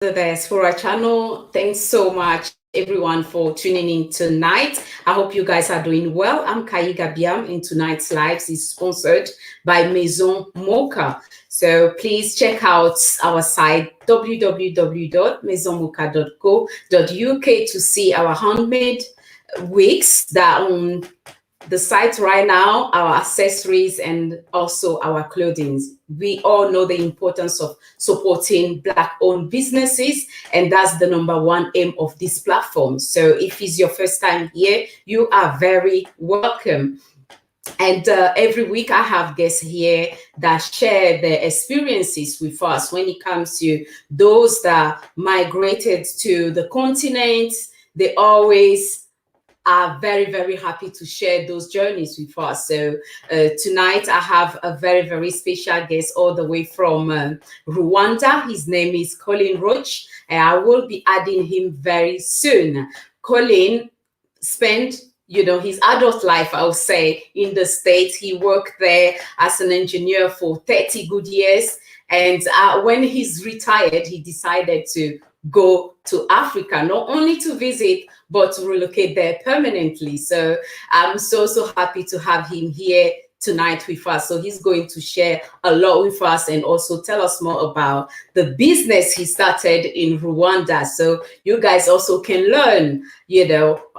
the Diaspora channel. Thanks so much, everyone, for tuning in tonight. I hope you guys are doing well. I'm Kayi Gabiam, and tonight's live is sponsored by Maison Mocha. So please check out our site www.maisonmocha.co.uk to see our handmade wigs that are on the site right now, our accessories, and also our clothing. We all know the importance of supporting Black-owned businesses, and that's the #1 aim of this platform. So if it's your first time here, you are very welcome. And every week I have guests here that share their experiences with us when it comes to those that migrated to the continent. They always are very, very happy to share those journeys with us. So tonight I have a very, very special guest all the way from Rwanda. His name is Colin Roach, and I will be adding him very soon. Colin spent his adult life, I would say, in the States. He worked there as an engineer for 30 good years. And when he's retired, he decided to go to Africa, not only to visit, but to relocate there permanently. So I'm so happy to have him here tonight with us. So he's going to share a lot with us and also tell us more about the business he started in Rwanda. So you guys also can learn,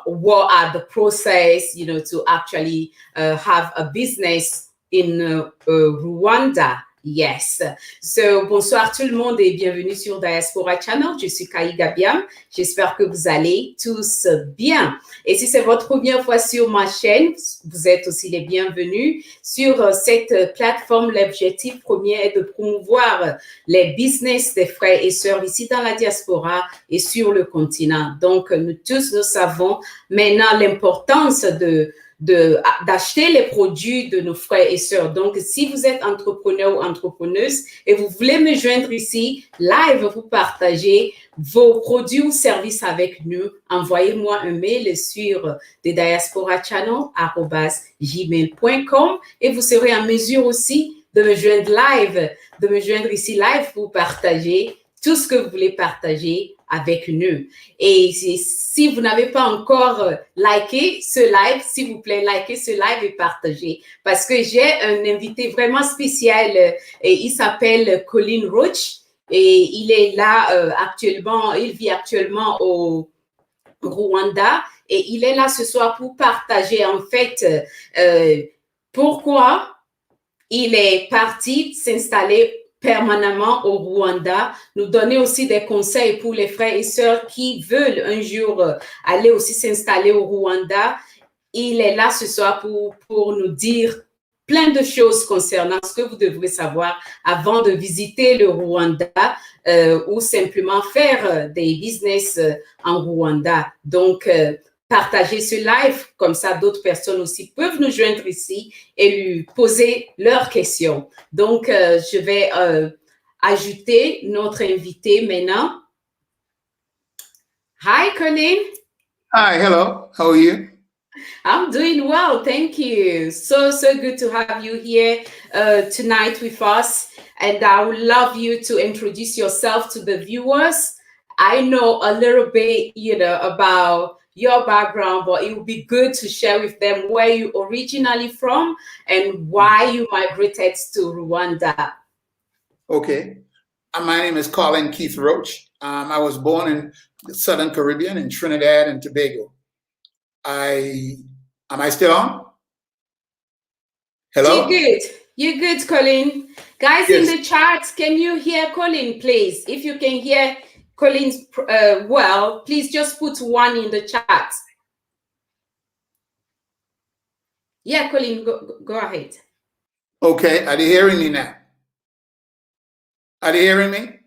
what are the process, to actually have a business in Rwanda. Yes. So, bonsoir tout le monde et bienvenue sur Diaspora Channel. Je suis Kayi Gabiam. J'espère que vous allez tous bien. Et si c'est votre première fois sur ma chaîne, vous êtes aussi les bienvenus. Sur cette plateforme, l'objectif premier est de promouvoir les business des frères et sœurs ici dans la diaspora et sur le continent. Donc, nous savons maintenant l'importance d'acheter les produits de nos frères et sœurs. Donc, si vous êtes entrepreneur ou entrepreneuse et vous voulez me joindre ici, live, vous partagez vos produits ou services avec nous, envoyez-moi un mail sur thediasporachannel@gmail.com et vous serez en mesure aussi de me joindre ici live pour partager tout ce que vous voulez partager avec nous. Et si vous n'avez pas encore liké ce live, s'il vous plaît, likez ce live et partagez. Parce que j'ai un invité vraiment spécial et il s'appelle Colin Roach et il est là actuellement, il vit actuellement au Rwanda et il est là ce soir pour partager en fait pourquoi il est parti s'installer permanemment au Rwanda, nous donner aussi des conseils pour les frères et sœurs qui veulent un jour aller aussi s'installer au Rwanda. Il est là ce soir pour nous dire plein de choses concernant ce que vous devrez savoir avant de visiter le Rwanda ou simplement faire des business en Rwanda. Donc, partagez ce live, comme ça d'autres personnes aussi peuvent nous joindre ici et lui poser leurs questions. Donc, je vais ajouter notre invité maintenant. Hi, Colin. Hi, hello. How are you? I'm doing well, thank you. So good to have you here tonight with us. And I would love you to introduce yourself to the viewers. I know a little bit, about your background, but it would be good to share with them where you originally from and why you migrated to Rwanda. Okay. My name is Colin Keith Roach. I was born in the Southern Caribbean in Trinidad and Tobago. Am I still on? Hello? You're good, Colin. Guys, Yes. In the chat, can you hear Colin, please? If you can hear Colin well, please just put 1 in the chat. Yeah, Colin, go ahead. Okay. Are they hearing me now? Are they hearing me?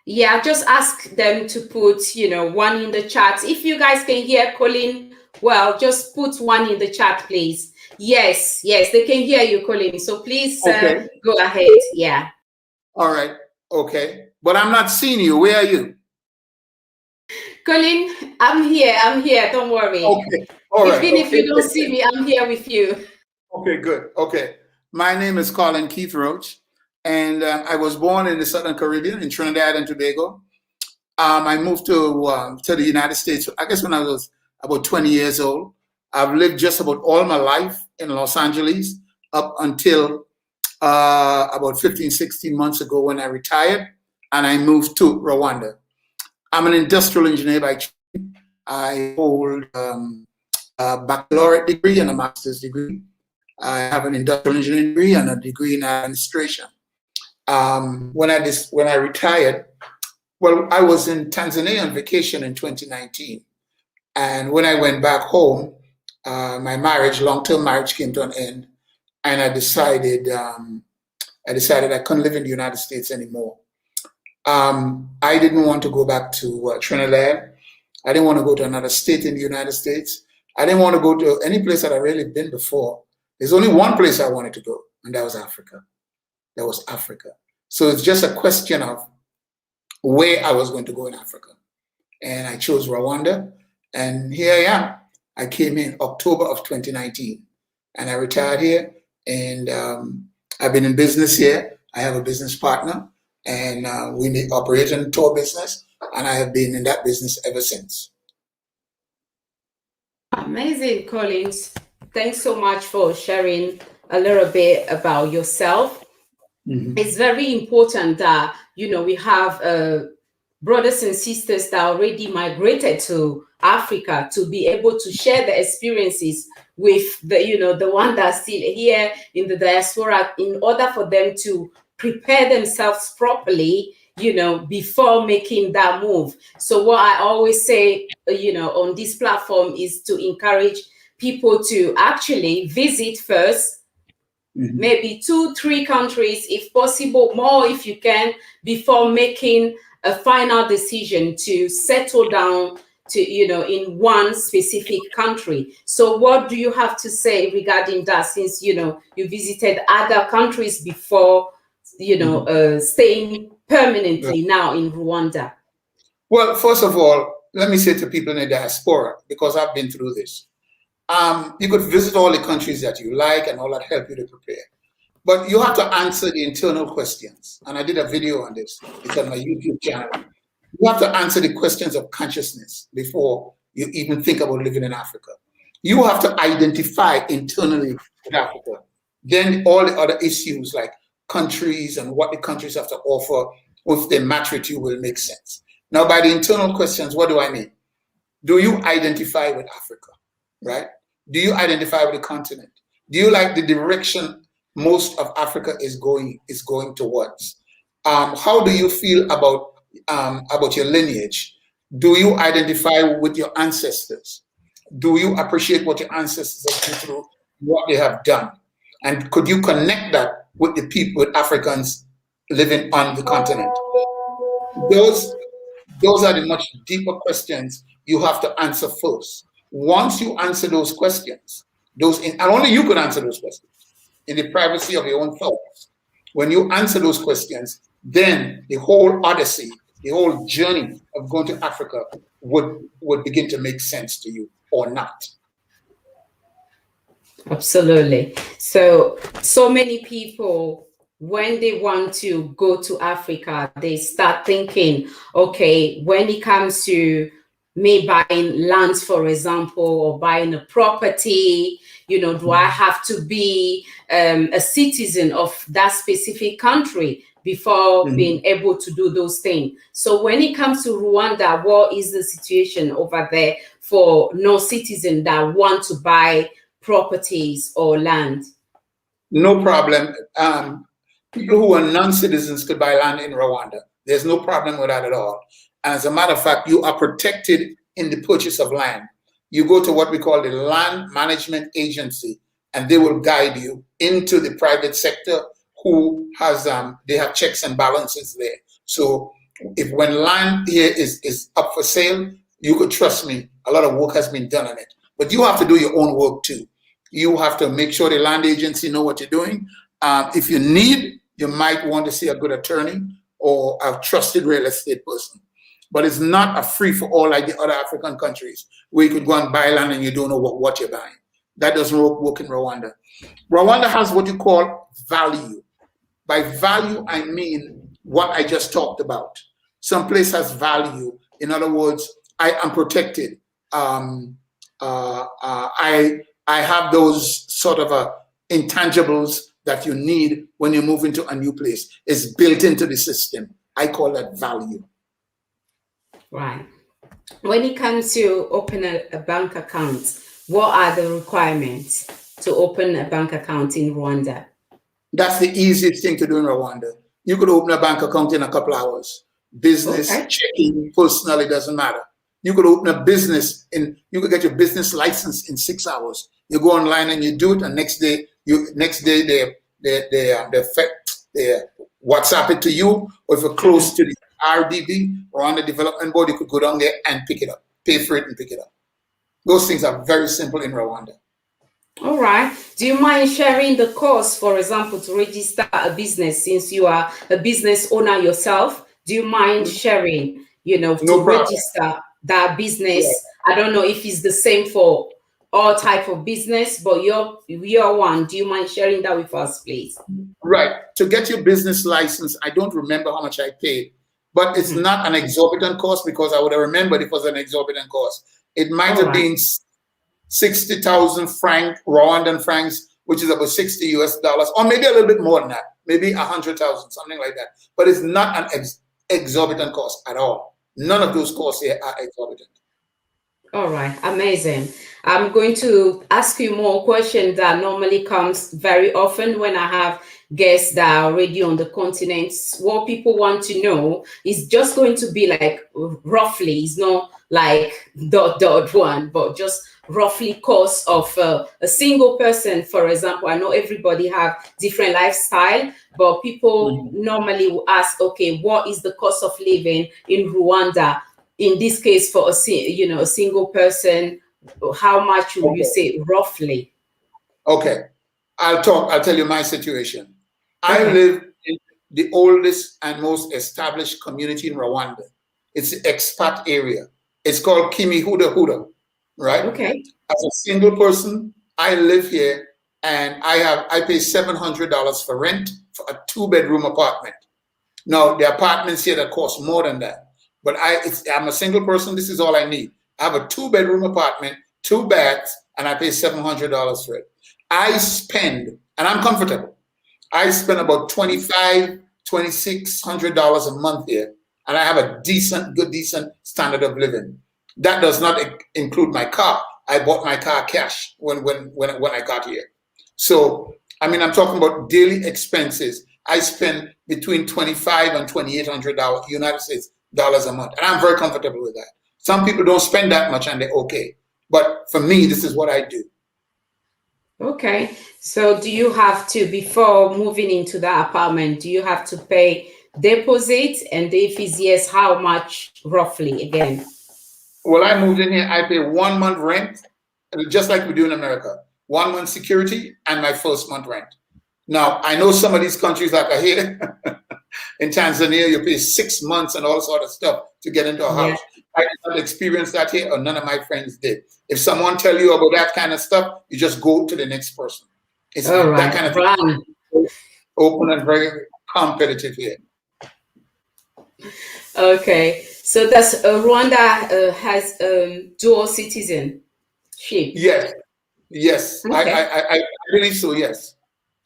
Yeah, just ask them to put, 1 in the chat. If you guys can hear Colin well, just put 1 in the chat, please. Yes, they can hear you, Colin. So please go ahead. Yeah. All right. Okay. But I'm not seeing you. Where are you? Colin, I'm here. Don't worry. Okay. All right. Even if you don't see me, I'm here with you. Okay, good. Okay. My name is Colin Keith Roach, And I was born in the Southern Caribbean, in Trinidad and Tobago. I moved to the United States, I guess when I was about 20 years old. I've lived just about all my life in Los Angeles up until about 15, 16 months ago when I retired and I moved to Rwanda. I'm an industrial engineer by training. I hold a baccalaureate degree and a master's degree. I have an industrial engineering degree and a degree in administration. When I retired, well, I was in Tanzania on vacation in 2019. And when I went back home, my marriage, long-term marriage, came to an end. And I decided I couldn't live in the United States anymore. I didn't want to go back to Trinidad. I didn't want to go to another state in the United States. I didn't want to go to any place that I'd really been before. There's only one place I wanted to go, and that was Africa. That was Africa. So it's just a question of where I was going to go in Africa. And I chose Rwanda, and here I am. I came in October of 2019, and I retired here, and I've been in business here. I have a business partner, and we operate in tour business, and I have been in that business ever since. Amazing, Collins. Thanks so much for sharing a little bit about yourself. Mm-hmm. It's very important that, we have brothers and sisters that already migrated to Africa to be able to share their experiences with the one that's still here in the diaspora, in order for them to prepare themselves properly, before making that move. So what I always say, on this platform is to encourage people to actually visit first, mm-hmm. maybe 2-3 countries, if possible, more if you can, before making a final decision to settle down to, in one specific country. So what do you have to say regarding that, since, you visited other countries before, staying permanently now in Rwanda? Well, first of all, let me say to people in the diaspora, because I've been through this, you could visit all the countries that you like and all that help you to prepare. But you have to answer the internal questions. And I did a video on this. It's on my YouTube channel. You have to answer the questions of consciousness before you even think about living in Africa. You have to identify internally with Africa. Then all the other issues like countries and what the countries have to offer, if they match with you, will make sense. Now, by the internal questions, what do I mean? Do you identify with Africa, right? Do you identify with the continent? Do you like the direction most of Africa is going towards? How do you feel about your lineage? Do you identify with your ancestors? Do you appreciate what your ancestors have been through, what they have done? And could you connect that with the people, with Africans living on the continent? Those are the much deeper questions you have to answer first. Once you answer those questions, and only you can answer those questions in the privacy of your own thoughts. When you answer those questions, then the whole odyssey, the whole journey of going to Africa would begin to make sense to you or not. Absolutely. So many people, when they want to go to Africa, they start thinking, okay, when it comes to me buying lands, for example, or buying a property, do I have to be a citizen of that specific country before being able to do those things? So when it comes to Rwanda, what is the situation over there for non-citizens that want to buy properties or land? No problem. People who are non-citizens could buy land in Rwanda. There's no problem with that at all. And as a matter of fact, you are protected in the purchase of land. You go to what we call the Land Management Agency, and they will guide you into the private sector who has, they have checks and balances there. So when land here is up for sale, you could trust me, a lot of work has been done on it. But you have to do your own work too. You have to make sure the land agency know what you're doing. If you need, you might want to see a good attorney or a trusted real estate person. But it's not a free-for-all like the other African countries where you could go and buy land and you don't know what you're buying. That doesn't work in Rwanda. Rwanda has what you call value. By value, I mean what I just talked about. Some place has value. In other words, I am protected. I have those sort of intangibles that you need when you move into a new place. It's built into the system. I call that value. Right. When it comes to open a bank account, what are the requirements to open a bank account in Rwanda? That's the easiest thing to do in Rwanda. You could open a bank account in a couple hours. Business, checking, personal, it doesn't matter. You could open a business you could get your business license in 6 hours. You go online and you do it, and next day they WhatsApp it to you, or if you're close to the RDB, Rwanda Development Board, you could go down there and pick it up, pay for it and pick it up. Those things are very simple in Rwanda. All right. Do you mind sharing the cost, for example, to register a business, since you are a business owner yourself? Do you mind sharing, to register that business? Yeah. I don't know if it's the same for all type of business, but your one, do you mind sharing that with us, please? Right. To get your business license, I don't remember how much I paid, but it's not an exorbitant cost, because I would have remembered it was an exorbitant cost. It might have been 60,000 franc, Rwandan francs, which is about $60 US, or maybe a little bit more than that, maybe 100,000, something like that. But it's not an exorbitant cost at all. None of those costs here are exorbitant. All right, amazing. I'm going to ask you more questions that normally comes very often when I have guests that are already on the continent. What people want to know is just going to be like roughly, it's not like ... one, but just roughly cost of a single person. For example, I know everybody have different lifestyle, but people normally will ask, okay, what is the cost of living in Rwanda? In this case, for a single person, how much would you say roughly? Okay, I'll tell you my situation. I live in the oldest and most established community in Rwanda. It's the expat area. It's called Kimihuda, right? Okay. As a single person, I live here, and I pay $700 for rent for a 2-bedroom apartment. Now, the apartments here that cost more than that. But I'm a single person. This is all I need. I have a 2-bedroom apartment, 2 baths, and I pay $700 for it. I spend, and I'm comfortable, I spend about $2,500, $2,600 a month here, and I have a decent standard of living. That does not include my car. I bought my car cash when I got here. So, I mean, I'm talking about daily expenses. I spend between $2,500 and $2,800 United States dollars a month, and I'm very comfortable with that. Some people don't spend that much and they're okay, but for me, this is what I do. Okay, so do you have to, before moving into that apartment, do you have to pay deposit, and if it's yes, how much roughly again? Well, I moved in here, I pay 1 month rent, just like we do in America. 1 month security and my first month rent. Now, I know some of these countries like I here in Tanzania, you pay 6 months and all sort of stuff to get into a house. I did not experience that here, or none of my friends did. If someone tell you about that kind of stuff, you just go to the next person. It's that kind of thing. Open and very competitive here. Okay, so that's Rwanda has dual citizenship. Yes, yes, okay. I believe so. Yes,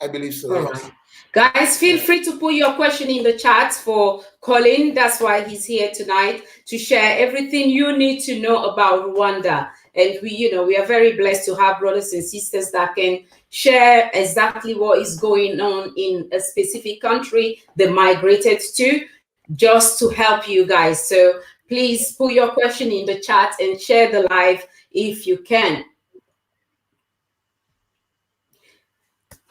I believe so. All right. Guys, feel free to put your question in the chat for Colin. That's why he's here tonight, to share everything you need to know about Rwanda. And we are very blessed to have brothers and sisters that can share exactly what is going on in a specific country they migrated to, just to help you guys. So please put your question in the chat and share the live if you can.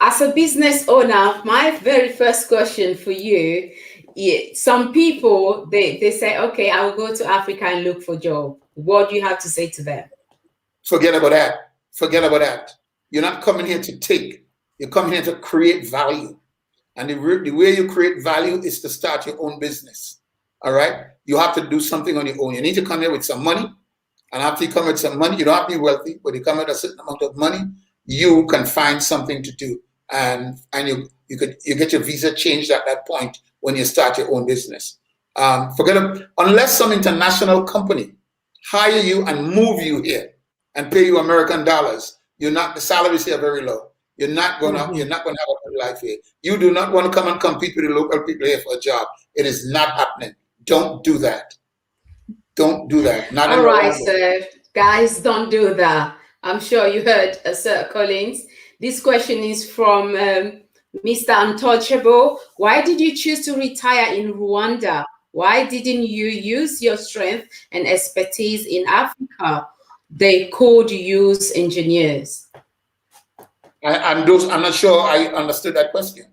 As a business owner, my very first question for you, some people, they say, okay, I will go to Africa and look for a job. What do you have to say to them? Forget about that. Forget about that. You're not coming here to take. You're coming here to create value. And the way you create value is to start your own business. All right? You have to do something on your own. You need to come here with some money. And after you come with some money, you don't have to be wealthy, but you come with a certain amount of money, you can find something to do. and you get your visa changed at that point when you start your own business. Unless some international company hire you and move you here and pay you American dollars, the salaries here are very low. You're not gonna have a good life here. You do not want to come and compete with the local people here for a job. It is not happening. Don't do that. Don't do that. Not all right, sir. Guys, don't do that. I'm sure you heard Sir Collins. This question is from Mr. Untouchable. Why did you choose to retire in Rwanda? Why didn't you use your strength and expertise in Africa? They could use engineers. I'm not sure I understood that question.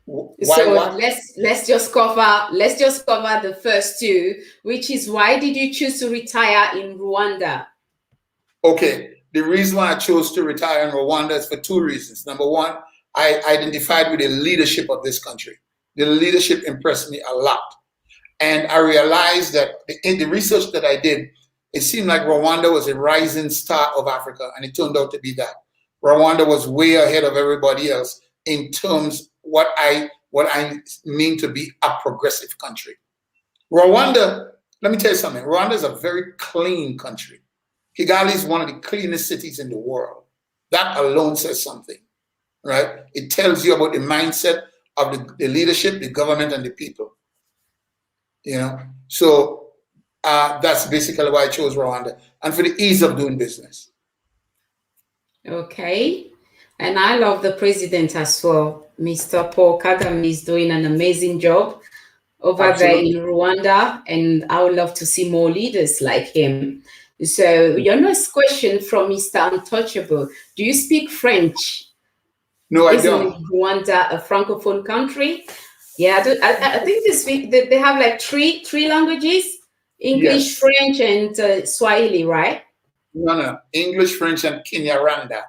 Let's just cover the first two, which is why did you choose to retire in Rwanda? Okay, the reason why I chose to retire in Rwanda is for two reasons. Number one, I identified with the leadership of this country. The leadership impressed me a lot. And I realized that in the research that I did, it seemed like Rwanda was a rising star of Africa, and it turned out to be that. Rwanda was way ahead of everybody else in terms what I mean to be a progressive country. Rwanda, let me tell you something. Rwanda is a very clean country. Kigali is one of the cleanest cities in the world. That alone says something, right? It tells you about the mindset of the leadership, the government, and the people. So that's basically why I chose Rwanda, and for the ease of doing business. Okay, and I love the president as well. Mr. Paul Kagame is doing an amazing job over there in Rwanda, and I would love to see more leaders like him. So your next question from Mr. Untouchable: do you speak French? No, I don't. Rwanda, a francophone country? Yeah, I think they have like three languages: English, yes, French, and Swahili, right? No. English, French, and Kinyarwanda,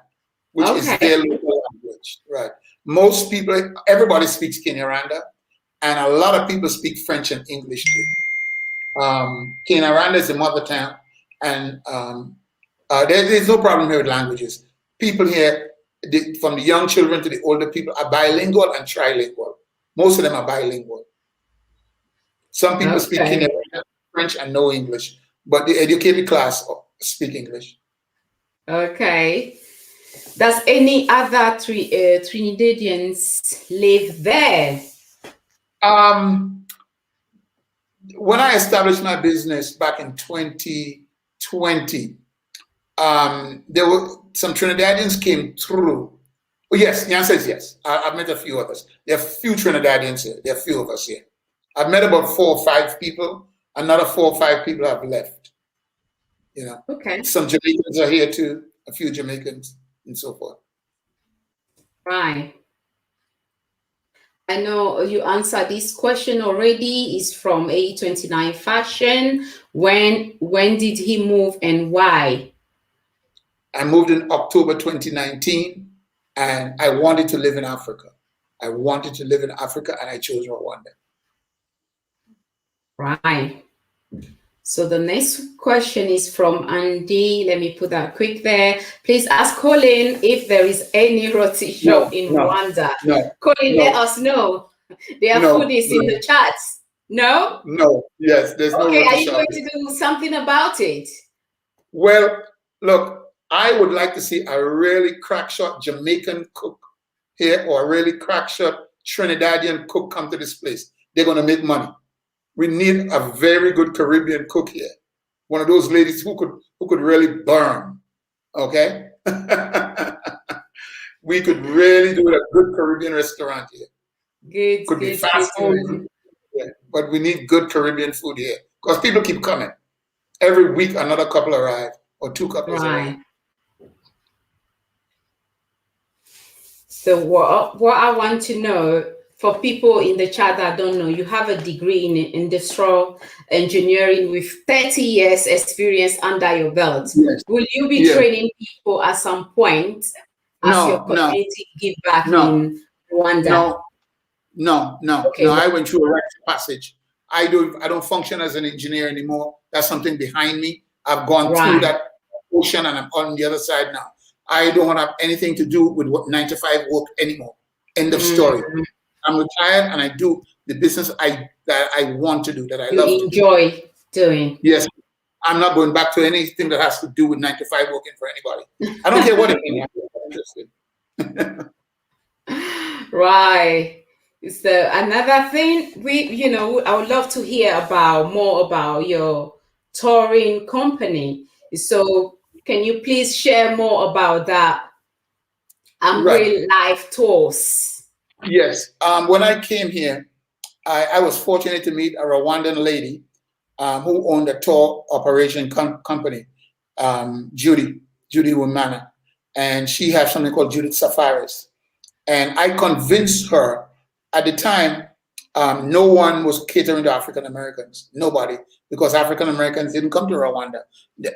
which is their local language, right? Most people, everybody speaks Kinyarwanda, and a lot of people speak French and English too. Kinyarwanda is the mother tongue, and there's no problem here with languages. People here, from the young children to the older people, are bilingual and trilingual. Most of them are bilingual. Some people speak Kinyarwanda, French, and no English, but the educated class speak English. Okay. Does any other Trinidadians live there? When I established my business back in 2020, there were some Trinidadians came through. Oh, yes, the answer is yes. I've met a few others. There are a few Trinidadians here. There are a few of us here. I've met about 4 or 5 people. Another 4 or 5 people have left. Okay. Some Jamaicans are here too. A few Jamaicans and so forth. Right. I know you answered this question already. It's from A29 Fashion. When did he move and why? I moved in October 2019, and I wanted to live in Africa. I wanted to live in Africa, and I chose Rwanda. Right. So the next question is from Andy. Let me put that quick there. Please ask Colin if there is any roti shop in Rwanda. No. Colin, let us know. There are foodies in the chats. No? No. Yes, there's no roti shop. Okay, are you going to do something about it? Well, look, I would like to see a really crackshot Jamaican cook here, or a really crackshot Trinidadian cook come to this place. They're going to make money. We need a very good Caribbean cook here. One of those ladies who could really burn. Okay? We could really do a good Caribbean restaurant here. Good. Could be fast food. Yeah, but we need good Caribbean food here. Because people keep coming. Every week another couple arrive, or 2 couples arrive. So what I want to know, for people in the chat that don't know, you have a degree in industrial engineering with 30 years experience under your belt. Yes. Will you be training people at some point as your community give back in Rwanda? No. Okay, I went through a rite of passage. I don't function as an engineer anymore. That's something behind me. I've gone through that ocean, and I'm on the other side now. I don't want to have anything to do with what 9 to 5 work anymore. End of story. I'm retired and I do the business that I want to do, that I love to do. You enjoy doing. Yes. I'm not going back to anything that has to do with 9 to 5 working for anybody. I don't care what it is. I'm interested. Right. So another thing, I would love to hear more about your touring company. So can you please share more about that? Amryllifetours. Yes. When I came here, I was fortunate to meet a Rwandan lady who owned a tour operation company, Judy Wimana. And she had something called Judith Safaris. And I convinced her at the time, no one was catering to African Americans, nobody, because African Americans didn't come to Rwanda.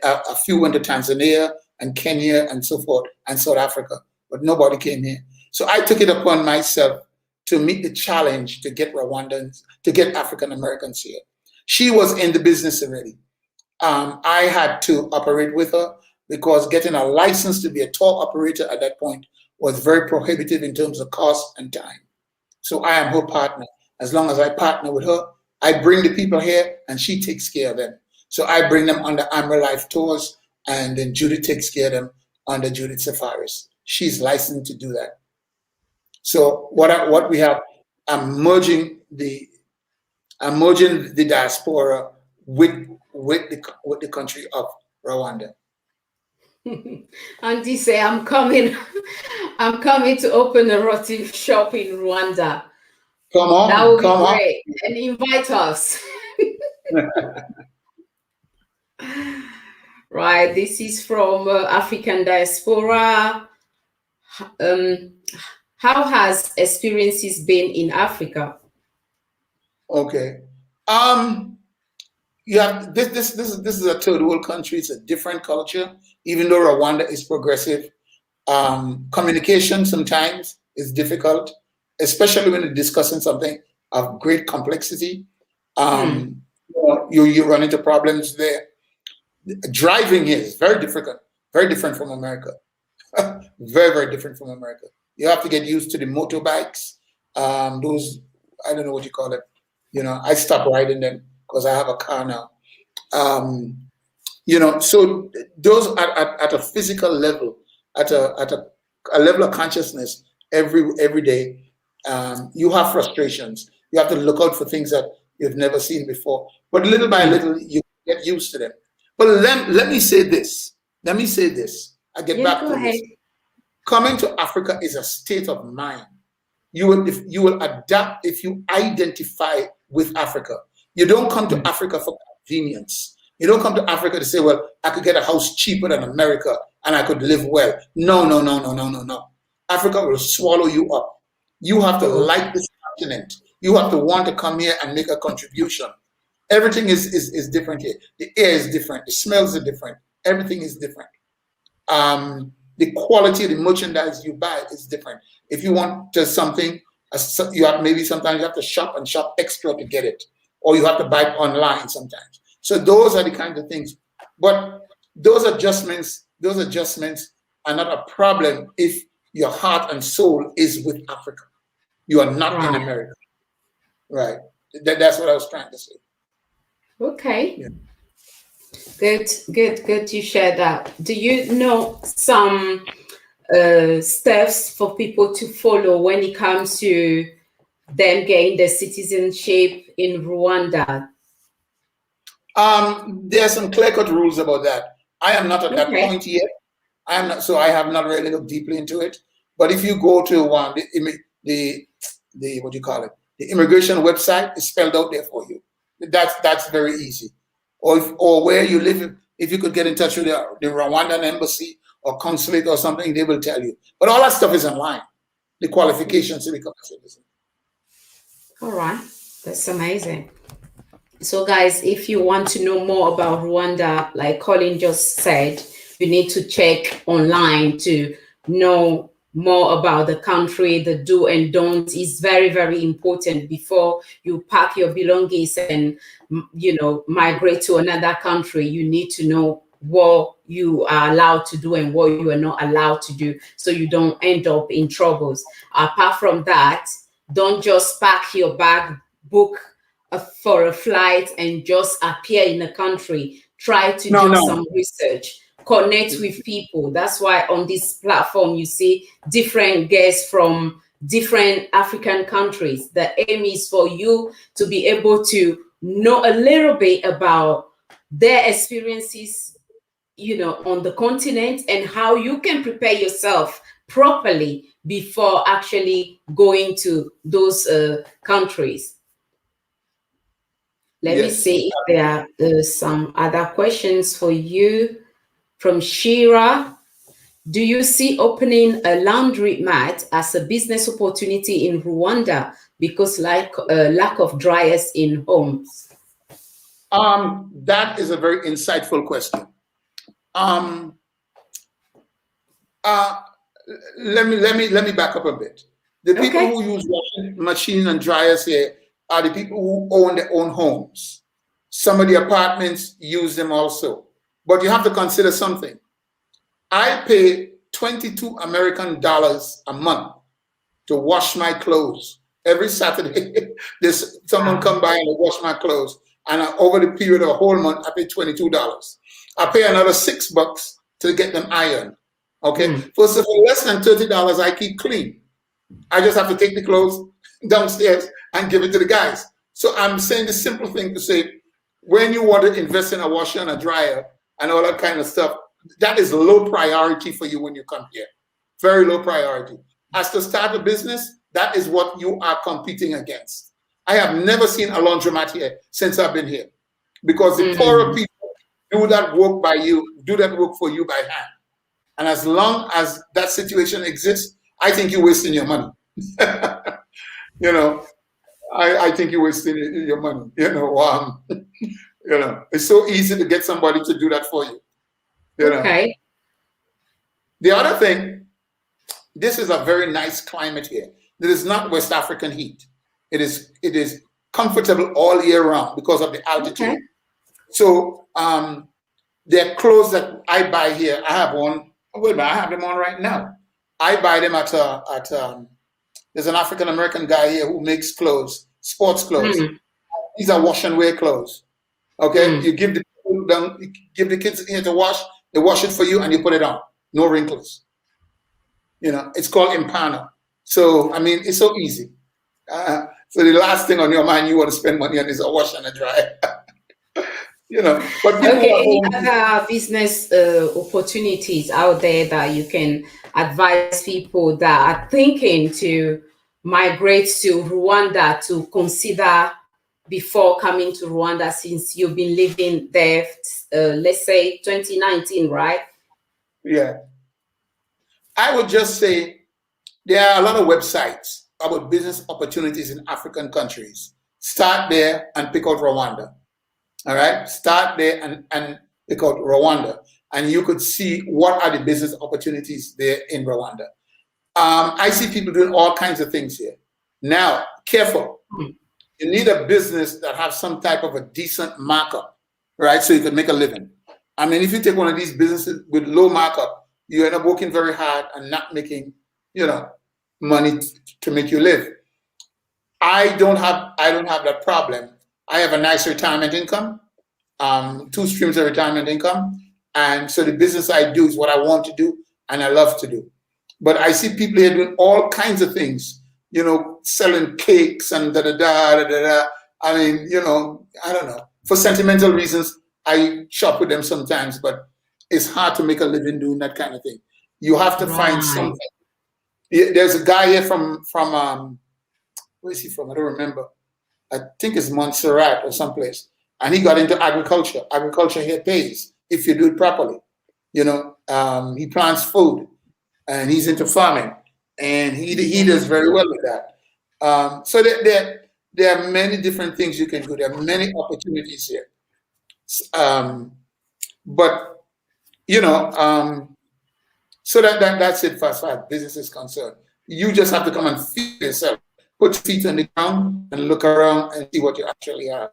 A few went to Tanzania and Kenya and so forth, and South Africa, but nobody came here. So I took it upon myself to meet the challenge to get Rwandans, to get African Americans here. She was in the business already. I had to operate with her because getting a license to be a tour operator at that point was very prohibitive in terms of cost and time. So I am her partner. As long as I partner with her, I bring the people here and she takes care of them. So I bring them under Amryllifetours and then Judith takes care of them under Judith Safaris. She's licensed to do that. So what we have, I'm merging the diaspora with the country of Rwanda. Auntie say, I'm coming to open a roti shop in Rwanda. Come on, that would be great. And invite us. Right, this is from African Diaspora. How has experiences been in Africa? Okay. Yeah, this is a third world country. It's a different culture, even though Rwanda is progressive. Communication sometimes is difficult, especially when you're discussing something of great complexity. You run into problems there. Driving here is very different from America. Very, very different from America. You have to get used to the motorbikes. Those, I don't know what you call it. I stopped riding them because I have a car now. So those at a physical level, at a level of consciousness every day, you have frustrations. You have to look out for things that you've never seen before. But little by little, you get used to them. But let me say this. I get back to this. Coming to Africa is a state of mind. You will adapt if you identify with Africa. You don't come to Africa for convenience. You don't come to Africa to say, well, I could get a house cheaper than America and I could live well. No. Africa will swallow you up. You have to like this continent. You have to want to come here and make a contribution. Everything is different here. The air is different. The smells are different. Everything is different. The quality of the merchandise you buy is different. If you want something, sometimes you have to shop extra to get it, or you have to buy it online sometimes. So those are the kinds of things. But those adjustments are not a problem if your heart and soul is with Africa. You are not in America. Right. That's what I was trying to say. Okay. Yeah. Good you share that. Do you know some steps for people to follow when it comes to them getting the citizenship in Rwanda? There are some clear-cut rules about that. I am not at that point yet. I am not, so I have not really looked deeply into it. But if you go to the what do you call it? The immigration website is spelled out there for you. That's very easy. Or where you live, if you could get in touch with the Rwandan embassy or consulate or something, they will tell you. But all that stuff is online. The qualifications to become a citizen. All right, that's amazing. So guys, if you want to know more about Rwanda, like Colin just said, you need to check online to know more about the country. The do and don't is very, very important before you pack your belongings and migrate to another country. You need to know what you are allowed to do and what you are not allowed to do, so you don't end up in troubles. Apart from that, don't just pack your bag, book for a flight and just appear in a country. Try to do some research, connect with people. That's why on this platform you see different guests from different African countries. The aim is for you to be able to know a little bit about their experiences, you know, on the continent, and how you can prepare yourself properly before actually going to those countries. Let me see if there are some other questions for you. From Shira, do you see opening a laundry mat as a business opportunity in Rwanda because lack of dryers in homes? That is a very insightful question. Let me back up a bit. The people who use washing machine and dryers here are the people who own their own homes. Some of the apartments use them also. But you have to consider something. I pay $22 American a month to wash my clothes. Every Saturday, there's someone come by and wash my clothes. And over the period of a whole month, I pay $22. I pay another $6 to get them ironed. Okay, for less than $30, I keep clean. I just have to take the clothes downstairs and give it to the guys. So I'm saying the simple thing to say, when you want to invest in a washer and a dryer and all that kind of stuff, that is low priority for you when you come here. Very low priority. As to start a business, that is what you are competing against. I have never seen a laundromat here since I've been here, because the poorer people do that work for you by hand. And as long as that situation exists, I think you're wasting your money. You know, I think you're wasting your money. You know, it's so easy to get somebody to do that for you. You know? Okay. The other thing, this is a very nice climate here. It is not West African heat. It is comfortable all year round because of the altitude. Okay. So there are clothes that I buy here. I have one. Wait, I have them on right now. I buy them at there's an African American guy here who makes clothes, sports clothes. These are wash and wear clothes. Okay, you give the kids here to wash. They wash it for you and you put it on. No wrinkles. You know, it's called Impano. So I mean, it's so easy. So the last thing on your mind you want to spend money on is a wash and a dryer. You know, but any other business opportunities out there that you can advise people that are thinking to migrate to Rwanda to consider before coming to Rwanda, since you've been living there, let's say 2019, right? Yeah. I would just say there are a lot of websites about business opportunities in African countries. Start there and pick out Rwanda. All right, start there and pick out Rwanda, and you could see what are the business opportunities there in Rwanda. I see people doing all kinds of things here. Now, careful. You need a business that has some type of a decent markup, right? So you can make a living. I mean, if you take one of these businesses with low markup, you end up working very hard and not making, you know, money to make you live. I don't have that problem. I have a nice retirement income, 2 streams of retirement income. And so the business I do is what I want to do and I love to do. But I see people here doing all kinds of things, you know, selling cakes and da-da-da. I mean, you know, I don't know. For sentimental reasons, I shop with them sometimes, but it's hard to make a living doing that kind of thing. You have to find something. There's a guy here from where is he from? I don't remember. I think it's Montserrat or someplace. And he got into agriculture. Agriculture here pays if you do it properly. You know, he plants food and he's into farming. And he does very well with that. So there are many different things you can do. There are many opportunities here. But, you know, so that's it as far as business is concerned. You just have to come and feed yourself. Put your feet on the ground and look around and see what you actually have.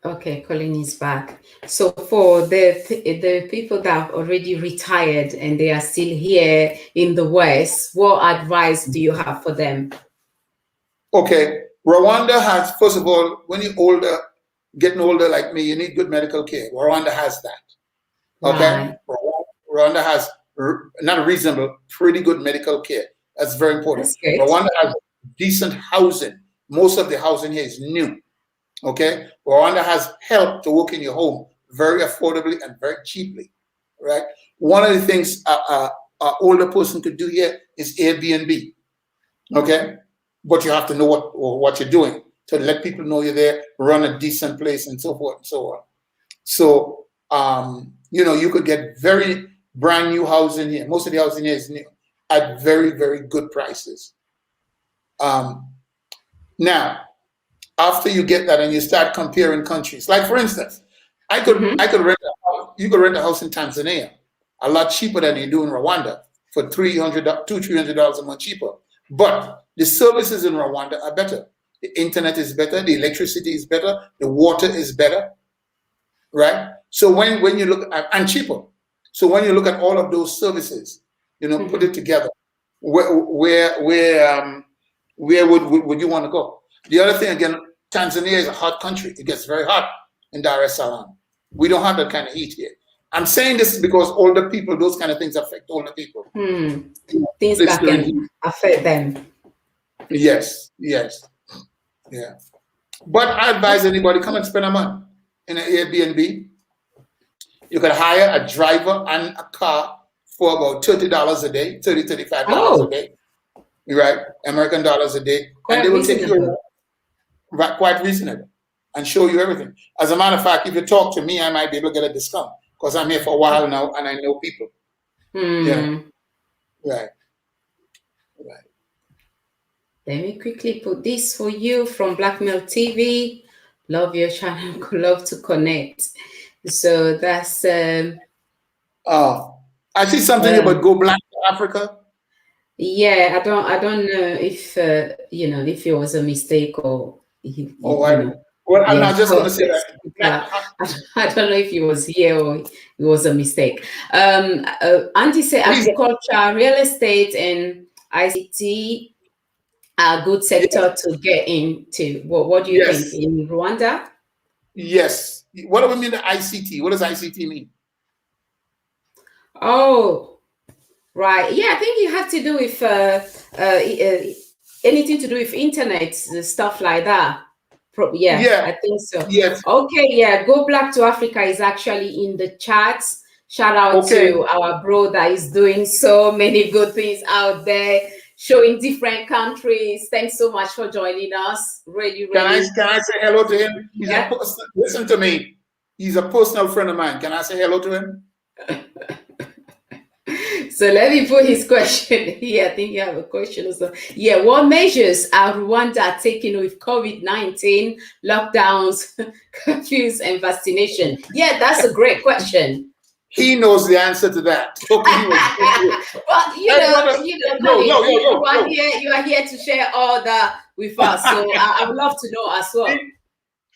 Okay, Colin is back. So for the people that have already retired and they are still here in the West, what advice do you have for them? Okay, Rwanda has, first of all, when you're older, getting older like me, you need good medical care. Rwanda has that. Okay, Right. Rwanda has not reasonable, pretty good medical care. That's very important. That's good. Rwanda has decent housing. Most of the housing here is new. Okay, Rwanda has help to work in your home very affordably and very cheaply. Right. One of the things an older person could do here is Airbnb. Okay, but you have to know what you're doing to let people know you're there, run a decent place, and so forth and so on. So, you know, you could get very brand new housing here. Most of the housing here is new at very, very good prices. Now, after you get that and you start comparing countries, like for instance, I could rent you could rent a house in Tanzania a lot cheaper than you do in Rwanda for $300 a month cheaper. But the services in Rwanda are better. The internet is better, the electricity is better, the water is better, right? So when you look at, and cheaper. So when you look at all of those services, you know, put it together, where would you want to go? The other thing again, Tanzania is a hot country. It gets very hot in Dar es Salaam. We don't have that kind of heat here. I'm saying this because older people, those kind of things affect older people. Things that can affect them. Yes, yes, yeah. But I advise anybody, come and spend a month in an Airbnb. You can hire a driver and a car for about $30 a day, $35 a day, right? American dollars a day. Quite and they will reasonable. take you right, quite reasonable, and show you everything. As a matter of fact, if you talk to me, I might be able to get a discount because I'm here for a while now and I know people. Yeah, right. Let me quickly put this for you from Blackmail TV. Love your channel, love to connect. So that's I see something about go black to Africa. Yeah, I don't know if you know, if it was a mistake or you know. Well, I'm not just going to say that. I don't know if it was here or it was a mistake. Andy said agriculture, real estate, and ICT are good sector to get into. What do you think in Rwanda? Yes. What do we mean the ICT? What does ICT mean? Oh, right. Yeah, I think you have to do with anything to do with internet, stuff like that. Yeah, I think so. Yes. Okay, yeah. Go Black to Africa is actually in the chats. Shout out to our bro that is doing so many good things out there, showing different countries. Thanks so much for joining us. Really. Can I say hello to him? Listen to me. He's a personal friend of mine. Can I say hello to him? So let me put his question here. I think you have a question also. Yeah, what measures are Rwanda taking with COVID-19, lockdowns, curfews, and vaccination? Yeah, that's a great question. He knows the answer to that. Well, you are here to share all that with us. So I would love to know as well.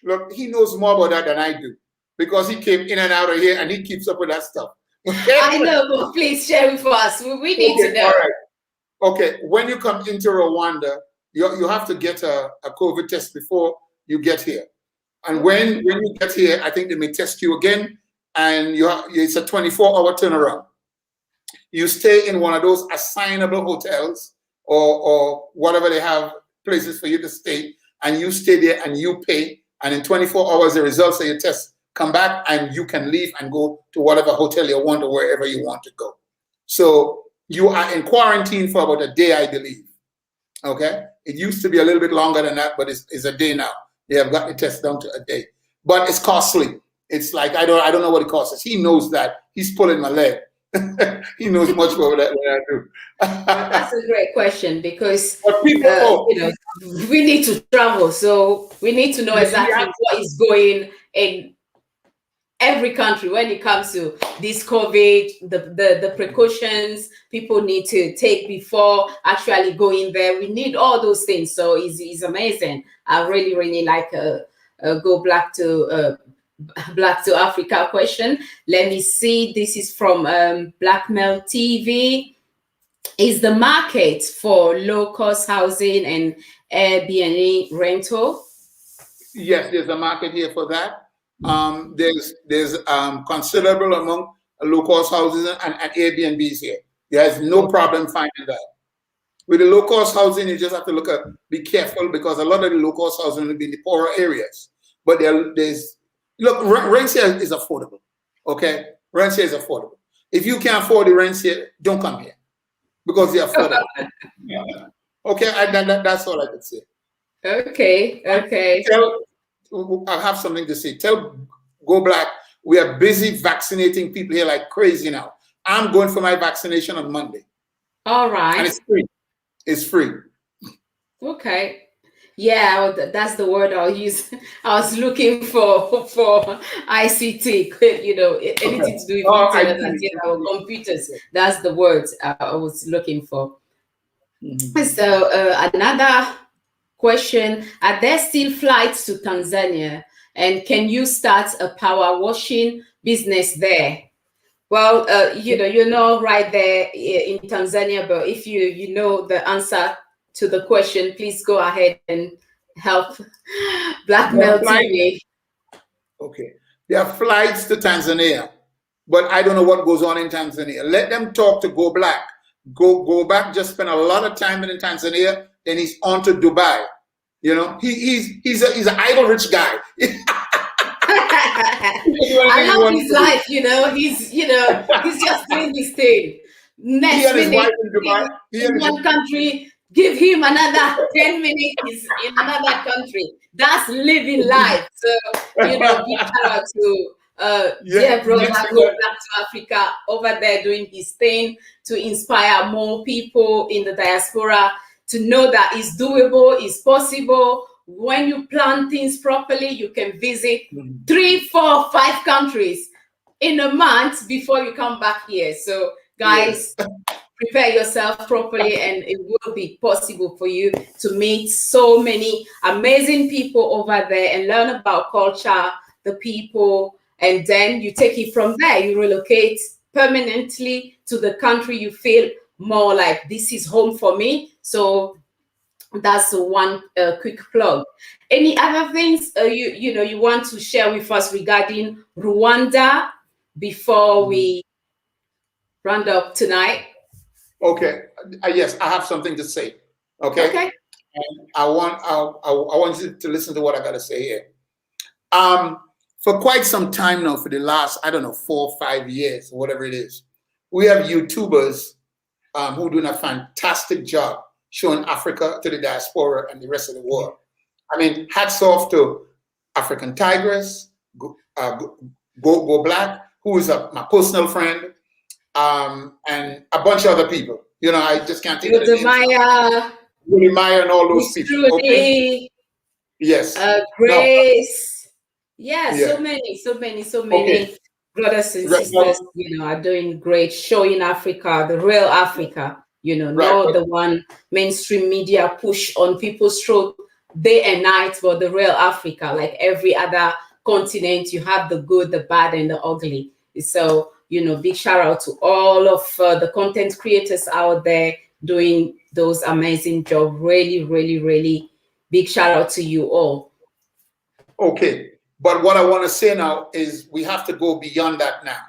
Look, he knows more about that than I do because he came in and out of here and he keeps up with that stuff. Okay? I know, but please share with us. We need to know. All right. Okay, when you come into Rwanda, you have to get a COVID test before you get here. And when you get here, I think they may test you again, and it's a 24-hour turnaround. You stay in one of those assignable hotels or whatever they have, places for you to stay, and you stay there and you pay, and in 24 hours, the results of your test come back and you can leave and go to whatever hotel you want or wherever you want to go. So you are in quarantine for about a day, I believe. Okay? It used to be a little bit longer than that, but it's a day now. They have got the test down to a day. But it's costly. It's like, I don't know what it costs. He knows that. He's pulling my leg. He knows much more than I do. That's a great question because we need to travel. So we need to know exactly what is going in every country when it comes to this COVID, the precautions people need to take before actually going there. We need all those things. So it's amazing. I really like go Black to Africa question. Let me see. This is from Blackmail TV. Is the market for low-cost housing and Airbnb rental? Yes, there's a market here for that. There's considerable among low-cost houses and Airbnbs here. There's no problem finding that. With the low-cost housing, you just have to be careful, because a lot of the low-cost housing will be in the poorer areas. But rent here is affordable. Okay, rent here is affordable. If you can't afford the rent here, don't come here, because they're affordable. Okay, that's all I can say. Okay. I have something to say. Tell Go Black, we are busy vaccinating people here like crazy now. I'm going for my vaccination on Monday. All right. And it's free. It's free. Okay. Yeah, that's the word I'll use. I was looking for ICT, anything to do with internet and computers. That's the word I was looking for. Mm-hmm. So another question, are there still flights to Tanzania? And can you start a power washing business there? Well, right there in Tanzania, but if you know the answer to the question, please go ahead and help Blackmail TV. Okay. There are flights to Tanzania, but I don't know what goes on in Tanzania. Let them talk to Go Black. Go Back just spent a lot of time in Tanzania, then he's on to Dubai. He's an idle rich guy. I love his life, he's just doing his thing. Next minute, in one country, give him another 10 minutes, he's in another country. That's living life. So, big shout out to Deborah, Go Back to Africa, over there doing his thing to inspire more people in the diaspora to know that it's doable, it's possible. When you plan things properly, you can visit 3, 4, 5 countries in a month before you come back here. So, guys, prepare yourself properly, and it will be possible for you to meet so many amazing people over there and learn about culture, the people, and then you take it from there. You relocate permanently to the country you feel more like this is home for me. So that's one quick plug. Any other things you want to share with us regarding Rwanda before we round up tonight? Okay. Yes, I have something to say. Okay. Okay. And I want you to listen to what I got to say here. For quite some time now, for the last 4 or 5 years, whatever it is, we have YouTubers who are doing a fantastic job showing Africa to the diaspora and the rest of the world. I mean, hats off to African Tigress, Go Black, who is my personal friend, and a bunch of other people. I just can't think of the names. Willie Meyer and all those people. Okay? Yes. Grace. Yeah, so many brothers and sisters, are doing great, showing Africa, the real Africa, not the one mainstream media push on people's throat day and night, but the real Africa, like every other continent, you have the good, the bad, and the ugly. So, big shout out to all of the content creators out there doing those amazing jobs. Really, really, really big shout out to you all. Okay. But what I want to say now is we have to go beyond that now.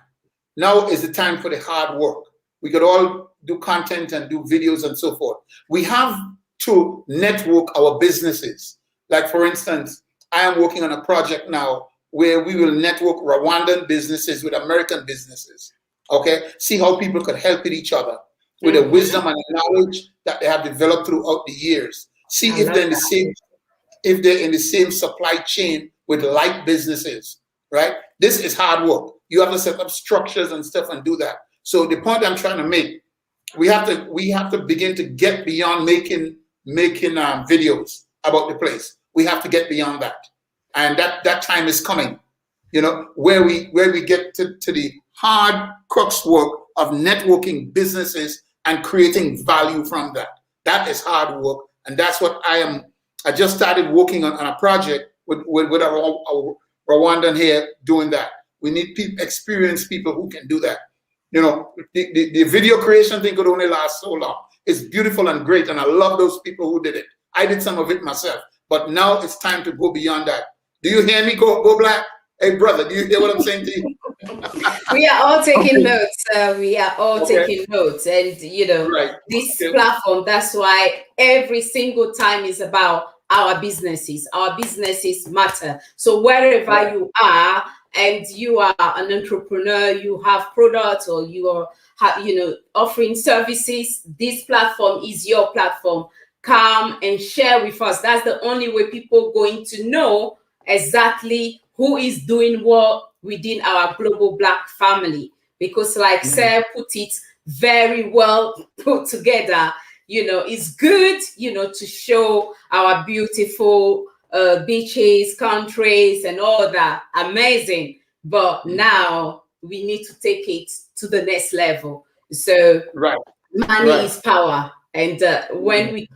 Now is the time for the hard work. We could all do content and do videos and so forth. We have to network our businesses. Like, for instance, I am working on a project now where we will network Rwandan businesses with American businesses. Okay? See how people could help each other with the wisdom and the knowledge that they have developed throughout the years. See if they're in the same supply chain with like businesses, right? This is hard work. You have to set up structures and stuff and do that. So the point I'm trying to make, we have to begin to get beyond making videos about the place. We have to get beyond that, and that time is coming. Where we get to the hard crux work of networking businesses and creating value from that. That is hard work, and that's what I just started working on a project with our Rwandan here doing that. We need experienced people who can do that. You know, the video creation thing could only last so long. It's beautiful and great, and I love those people who did it. I did some of it myself, but now it's time to go beyond that. Do you hear me? Go Black. Hey, brother, do you hear what I'm saying to you? We are all taking notes. We are all taking notes. And, you know, this platform, that's why every single time is about our businesses. Our businesses matter. So wherever you are and you are an entrepreneur, you have products or you are, you know, offering services, this platform is your platform. Come and share with us. That's the only way people are going to know exactly who is doing what within our global Black family. Because like Sarah put it very well put together, you know, it's good, you know, to show our beautiful beaches, countries and all that. Amazing. But now we need to take it to the next level. So money is power. And when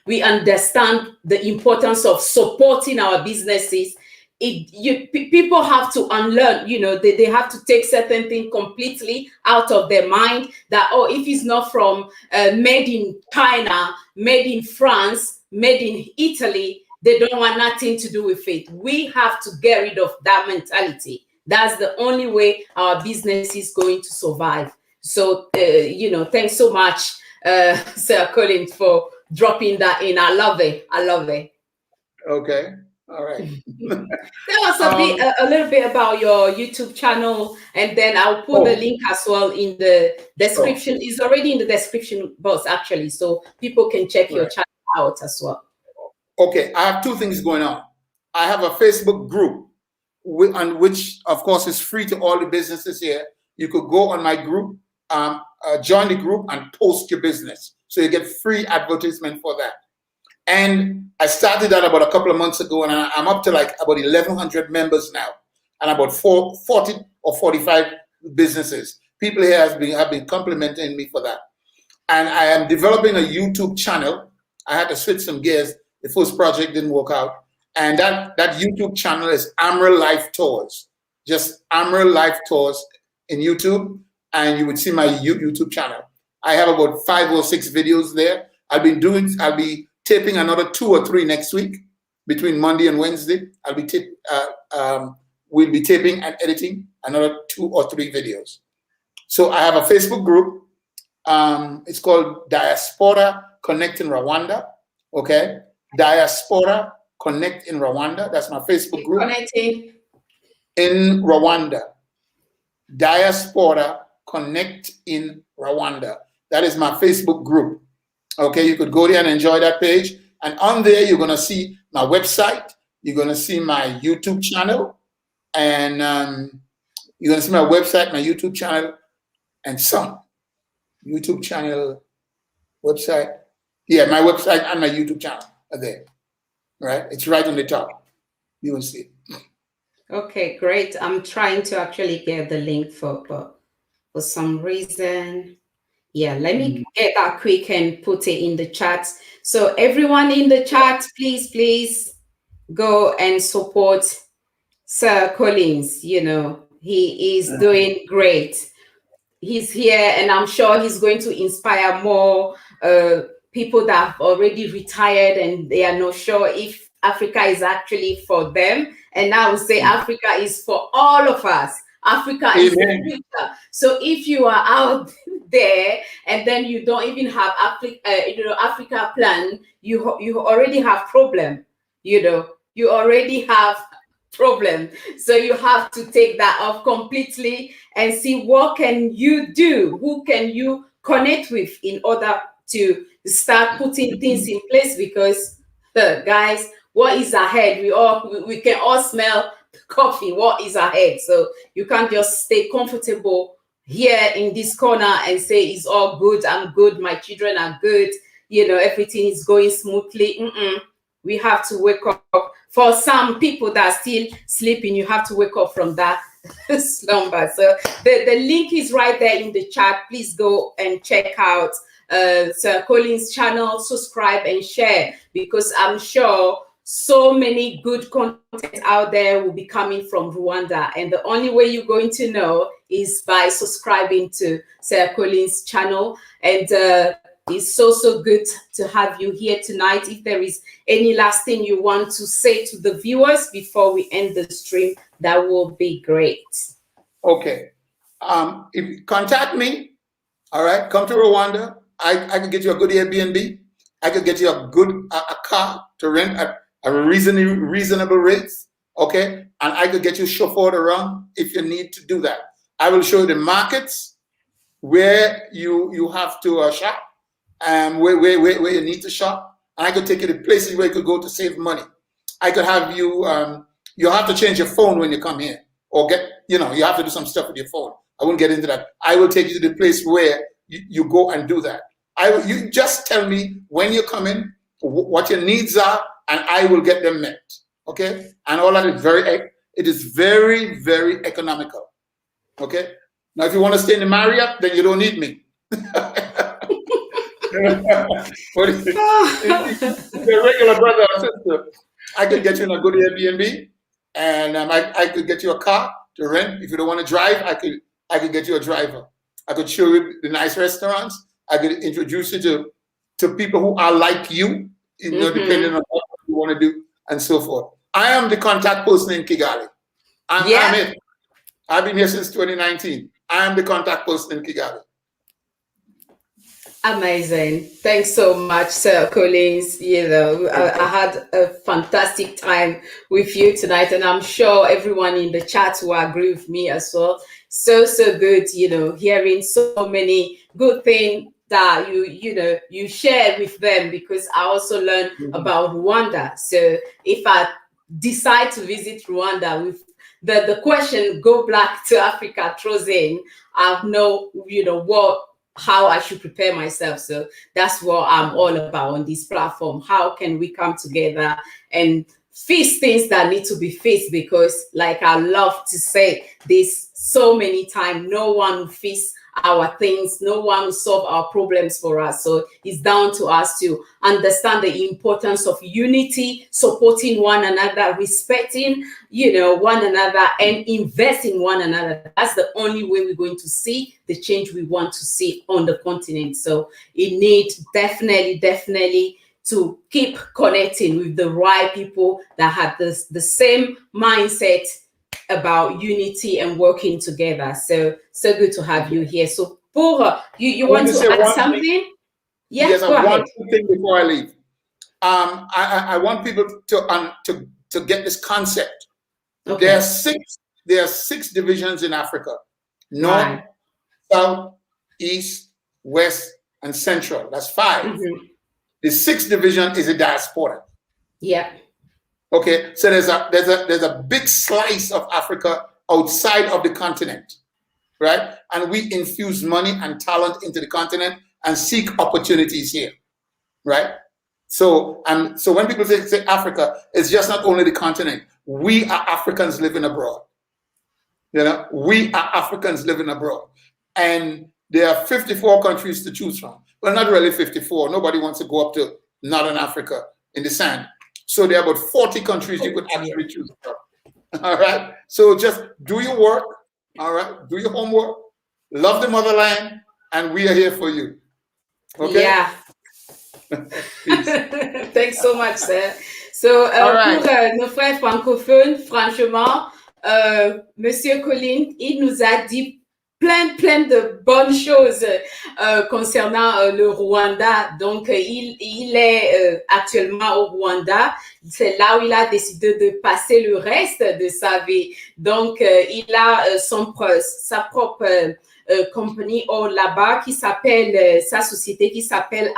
we understand the importance of supporting our businesses, people have to unlearn, you know, they have to take certain things completely out of their mind that, oh, if it's not from made in China, made in France, made in Italy, they don't want nothing to do with it. We have to get rid of that mentality. That's the only way our business is going to survive. So, you know, thanks so much, Sir Colin, for dropping that in. I love it. I love it. Okay. All right. Tell us a little bit about your YouTube channel, and then I'll put the link as well in the description. It's already in the description box, actually, so people can check your channel out as well. Okay, I have two things going on. I have a Facebook group, on which, of course, is free to all the businesses here. You could go on my group, join the group, and post your business. So you get free advertisement for that. And I started that about a couple of months ago, and I'm up to like about 1,100 members now, and about 40 or 45 businesses. People here have been complimenting me for that. And I am developing a YouTube channel. I had to switch some gears. The first project didn't work out. And that YouTube channel is Amryllifetours. Just Amryllifetours in YouTube, and you would see my YouTube channel. I have about 5 or 6 videos there. I'll be taping another 2 or 3 next week, between Monday and Wednesday. We'll be taping and editing another 2 or 3 videos. So I have a Facebook group. It's called Diaspora Connect in Rwanda. Okay, Diaspora Connect in Rwanda. That's my Facebook group. Connecting in Rwanda. Diaspora Connect in Rwanda. That is my Facebook group. Okay, you could go there and enjoy that page. And on there, you're going to see my website. You're going to see my YouTube channel. And you're going to see my website, my YouTube channel, and some YouTube channel, website. Yeah, my website and my YouTube channel are there. Right? It's right on the top. You will see it. Okay, great. I'm trying to actually get the link for some reason. Yeah, let me get that quick and put it in the chat. So everyone in the chat, please go and support Sir Collins. You know, he is doing great. He's here, and I'm sure he's going to inspire more people that have already retired and they are not sure if Africa is actually for them. And I would say Africa is for all of us. Africa is the future. So if you are out there and then you don't even have Africa plan, you already have problem. You already have problem. So you have to take that off completely and see what can you do, who can you connect with in order to start putting things in place, because guys, what is ahead? We can all smell coffee. What is ahead? So you can't just stay comfortable here in this corner and say it's all good. I'm good. My children are good. Everything is going smoothly. We have to wake up. For some people that are still sleeping, you have to wake up from that slumber. So the link is right there in the chat. Please go and check out Sir Colin's channel, subscribe and share, because I'm sure so many good content out there will be coming from Rwanda. And the only way you're going to know is by subscribing to Sarah Colin's channel. And it's so good to have you here tonight. If there is any last thing you want to say to the viewers before we end the stream, that will be great. Okay. If you contact me, all right, come to Rwanda. I can get you a good Airbnb. I could get you a good a car to rent at a reasonable rates, okay? And I could get you chauffeured around if you need to do that. I will show you the markets where you have to shop, where you need to shop. And I could take you to places where you could go to save money. I could have you, you'll have to change your phone when you come here, or you have to do some stuff with your phone. I won't get into that. I will take you to the place where you go and do that. You just tell me when you come in, what your needs are, and I will get them met. Okay? And all that is very, very economical. Okay? Now, if you want to stay in the Marriott, then you don't need me. But if you're a regular brother or sister, I could get you in a good Airbnb, and I could get you a car to rent. If you don't want to drive, I could get you a driver. I could show you the nice restaurants. I could introduce you to people who are like you, depending on what you want to do and so forth. I am the contact person in Kigali. I'm it. I've been here since 2019. I am the contact person in Kigali. Amazing. Thanks so much, Sir Collins. I had a fantastic time with you tonight, and I'm sure everyone in the chat will agree with me as well. So good, hearing so many good things that you share with them, because I also learned about Rwanda. So if I decide to visit Rwanda with the question, go back to Africa, Trozen, I know, how I should prepare myself. So that's what I'm all about on this platform. How can we come together and fix things that need to be fixed? Because like I love to say this so many times, no one will fix our things, no one will solve our problems for us. So it's down to us to understand the importance of unity, supporting one another, respecting, one another, and invest in one another. That's the only way we're going to see the change we want to see on the continent. So it needs definitely to keep connecting with the right people that have the same mindset about unity and working together. So good to have you here. So you want to add something? Yes, I want one thing before I leave. I want people to get this concept. Okay. There are six divisions in Africa: North, South, East, West, and Central. That's 5. The 6th division is a diaspora. Yeah. Okay, so there's a big slice of Africa outside of the continent, right? And we infuse money and talent into the continent and seek opportunities here, right? So when people say Africa, it's just not only the continent. We are Africans living abroad. We are Africans living abroad, and there are 54 countries to choose from. Well, not really 54. Nobody wants to go up to Northern Africa in the sand. So there are about 40 countries you could actually choose from. All right. So just do your work. All right. Do your homework. Love the motherland, and we are here for you. Okay. Yeah. Thanks so much, sir. So pour nos frères francophones, franchement, Monsieur Colin, il nous a dit plein de bonnes choses concernant le Rwanda. Donc, il est actuellement au Rwanda. C'est là où il a décidé de passer le reste de sa vie. Donc, il a sa propre compagnie là-bas qui s'appelle, sa société qui s'appelle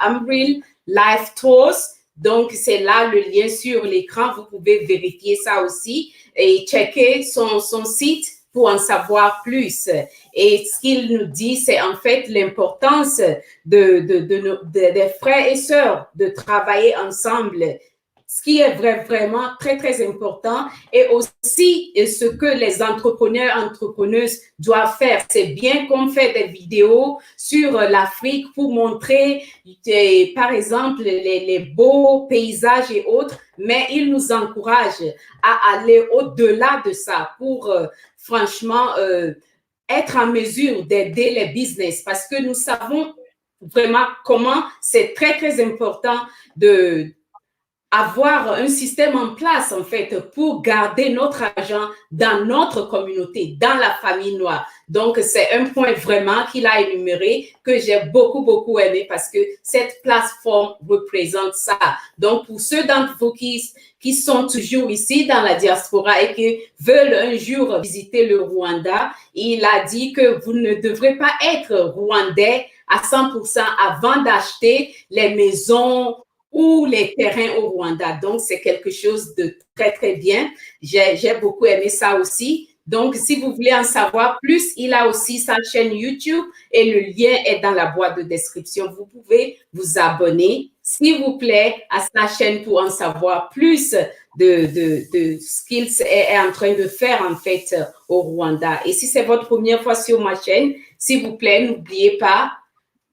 Amryllifetours. Donc, c'est là le lien sur l'écran. Vous pouvez vérifier ça aussi et checker son site pour en savoir plus. Et ce qu'il nous dit, c'est en fait l'importance des frères et sœurs de travailler ensemble, ce qui est vraiment très important, et aussi ce que les entrepreneuses doivent faire. C'est bien qu'on fait des vidéos sur l'Afrique pour montrer, par exemple, les beaux paysages et autres, mais il nous encourage à aller au-delà de ça pour franchement être en mesure d'aider les business parce que nous savons vraiment comment c'est très, très important de avoir un système en place, en fait, pour garder notre argent dans notre communauté, dans la famille noire. Donc, c'est un point vraiment qu'il a énuméré que j'ai beaucoup, beaucoup aimé parce que cette plateforme représente ça. Donc, pour ceux d'entre vous qui sont toujours ici dans la diaspora et qui veulent un jour visiter le Rwanda, il a dit que vous ne devrez pas être rwandais à 100% avant d'acheter les maisons ou les terrains au Rwanda. Donc, c'est quelque chose de très, très bien. J'ai beaucoup aimé ça aussi. Donc, si vous voulez en savoir plus, il a aussi sa chaîne YouTube et le lien est dans la boîte de description. Vous pouvez vous abonner, s'il vous plaît, à sa chaîne pour en savoir plus de ce qu'il est en train de faire, en fait, au Rwanda. Et si c'est votre première fois sur ma chaîne, s'il vous plaît, n'oubliez pas,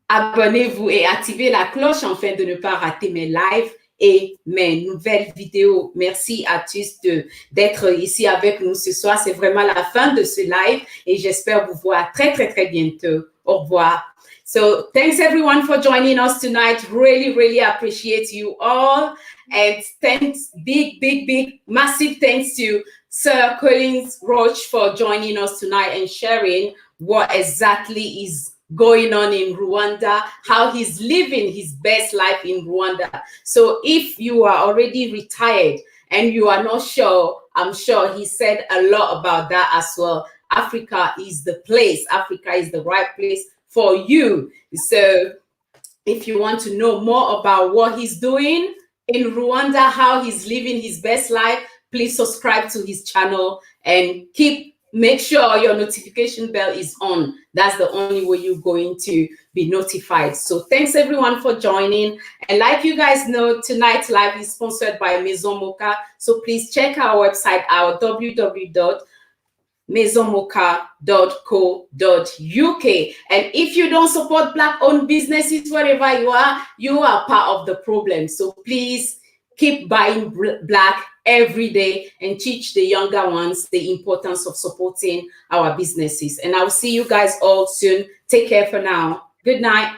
abonnez-vous et activez la cloche afin de ne pas rater mes lives et mes nouvelles vidéos. Merci à tous d'être ici avec nous ce soir. C'est vraiment la fin de ce live et j'espère vous voir très, très, très bientôt. Au revoir. So thanks everyone for joining us tonight. Really, really appreciate you all. And thanks, big, massive thanks to Sir Colin Roach for joining us tonight and sharing what exactly is going on in Rwanda, how he's living his best life in Rwanda. So if you are already retired and you are not sure, I'm sure he said a lot about that as well. Africa is the place. Africa is the right place for you. So if you want to know more about what he's doing in Rwanda, how he's living his best life, please subscribe to his channel and make sure your notification bell is on. That's the only way you're going to be notified. So thanks everyone for joining. And like you guys know, tonight's live is sponsored by Maison Mocha. So please check our website out, www.maisonmocha.co.uk. And if you don't support Black-owned businesses wherever you are part of the problem. So please keep buying Black every day and teach the younger ones the importance of supporting our businesses. And I'll see you guys all soon. Take care for now. Good night.